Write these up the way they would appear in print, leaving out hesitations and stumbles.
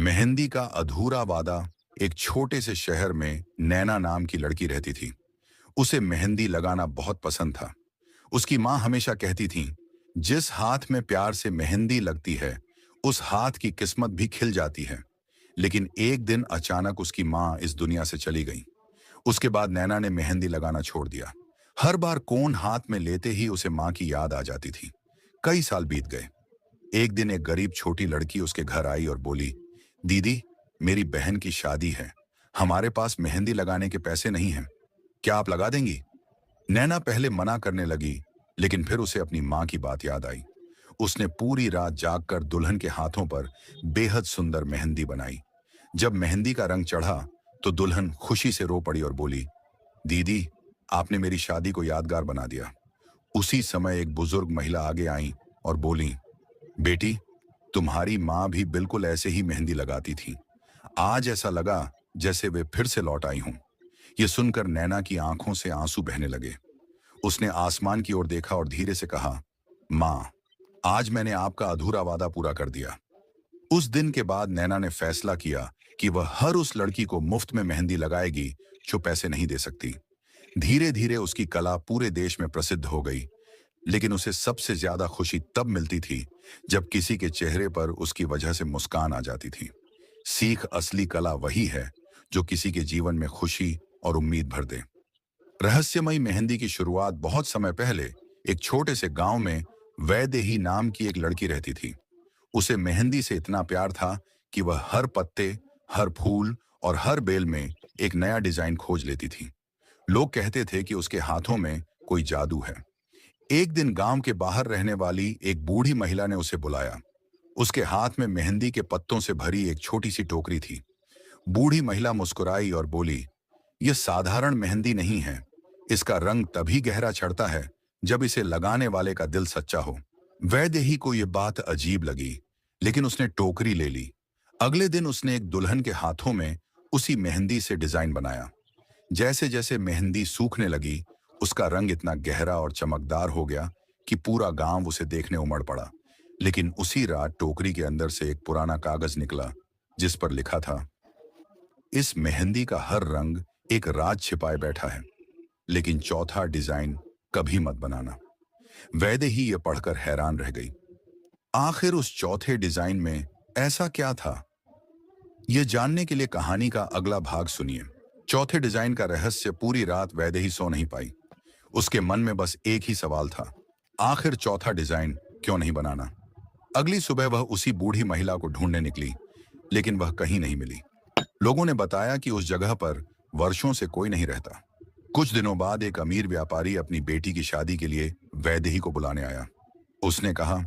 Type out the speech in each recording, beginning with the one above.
मेहंदी का अधूरा वादा। एक छोटे से शहर में नैना नाम की लड़की रहती थी। उसे मेहंदी लगाना बहुत पसंद था। उसकी माँ हमेशा कहती थी, जिस हाथ में प्यार से मेहंदी लगती है उस हाथ की किस्मत भी खिल जाती है। लेकिन एक दिन अचानक उसकी माँ इस दुनिया से चली गई। उसके बाद नैना ने मेहंदी लगाना छोड़ दिया। हर बार कोन हाथ में लेते ही उसे माँ की याद आ जाती थी। कई साल बीत गए। एक दिन एक गरीब छोटी लड़की उसके घर आई और बोली, दीदी, मेरी बहन की शादी है। हमारे पास मेहंदी लगाने के पैसे नहीं हैं। क्या आप लगा देंगी? नैना पहले मना करने लगी, लेकिन फिर उसे अपनी माँ की बात याद आई। उसने पूरी रात जागकर दुल्हन के हाथों पर बेहद सुंदर मेहंदी बनाई। जब मेहंदी का रंग चढ़ा तो दुल्हन खुशी से रो पड़ी और बोली, दीदी, आपने मेरी शादी को यादगार बना दिया। उसी समय एक बुजुर्ग महिला आगे आई और बोली, बेटी, तुम्हारी माँ भी बिल्कुल ऐसे ही मेहंदी लगाती थी। आज ऐसा लगा जैसे वे फिर से लौट आई हों। ये सुनकर नैना की आंखों से आंसू बहने लगे। उसने आसमान की ओर देखा और धीरे से कहा, माँ, आज मैंने आपका अधूरा वादा पूरा कर दिया। उस दिन के बाद नैना ने फैसला किया कि वह हर उस लड़की को मुफ्त में मेहंदी लगाएगी जो पैसे नहीं दे सकती। धीरे धीरे उसकी कला पूरे देश में प्रसिद्ध हो गई। लेकिन उसे सबसे ज्यादा खुशी तब मिलती थी जब किसी के चेहरे पर उसकी वजह से मुस्कान आ जाती थी। सीख असली कला वही है जो किसी के जीवन में खुशी और उम्मीद भर दे। रहस्यमयी मेहंदी की शुरुआत बहुत समय पहले एक छोटे से गांव में वैदेही नाम की एक लड़की रहती थी। उसे मेहंदी से इतना प्यार था कि वह हर पत्ते, हर फूल और हर बेल में एक नया डिजाइन खोज लेती थी। लोग कहते थे कि उसके हाथों में कोई जादू है। एक दिन गांव के बाहर रहने वाली एक बूढ़ी महिला ने उसे बुलाया। उसके हाथ में मेहंदी के पत्तों से भरी एक छोटी सी टोकरी थी। बूढ़ी महिला मुस्कुराई और बोली, यह साधारण मेहंदी नहीं है। इसका रंग तभी गहरा चढ़ता है जब इसे लगाने वाले का दिल सच्चा हो। वैदेही को यह बात अजीब लगी, लेकिन उसने टोकरी ले ली। अगले दिन उसने एक दुल्हन के हाथों में उसी मेहंदी से डिजाइन बनाया। जैसे जैसे मेहंदी सूखने लगी, उसका रंग इतना गहरा और चमकदार हो गया कि पूरा गांव उसे देखने उमड़ पड़ा। लेकिन उसी रात टोकरी के अंदर से एक पुराना कागज निकला, जिस पर लिखा था, इस मेहंदी का हर रंग एक राज छिपाए बैठा है, लेकिन चौथा डिजाइन कभी मत बनाना। वैदेही ये पढ़कर हैरान रह गई। आखिर उस चौथे डिजाइन में ऐसा क्या था? ये जानने के लिए कहानी का अगला भाग सुनिए। चौथे डिजाइन का रहस्य। पूरी रात वैदेही सो नहीं पाई। उसके मन में बस एक ही सवाल था, आखिर चौथा डिजाइन क्यों नहीं बनाना? अगली सुबह वह उसी बूढ़ी महिला को ढूंढने निकली, लेकिन वह कहीं नहीं मिली। लोगों ने बताया कि उस जगह पर वर्षों से कोई नहीं रहता। कुछ दिनों बाद एक अमीर व्यापारी अपनी बेटी की शादी के लिए वैदेही को बुलाने आया। उसने कहा,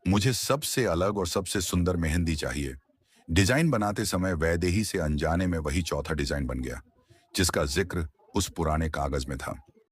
मुझे सबसे अलग और सबसे सुंदर मेहंदी चाहिए। डिजाइन बनाते समय वैदेही से अनजाने में वही चौथा डिजाइन बन गया, जिसका जिक्र उस पुराने कागज में था।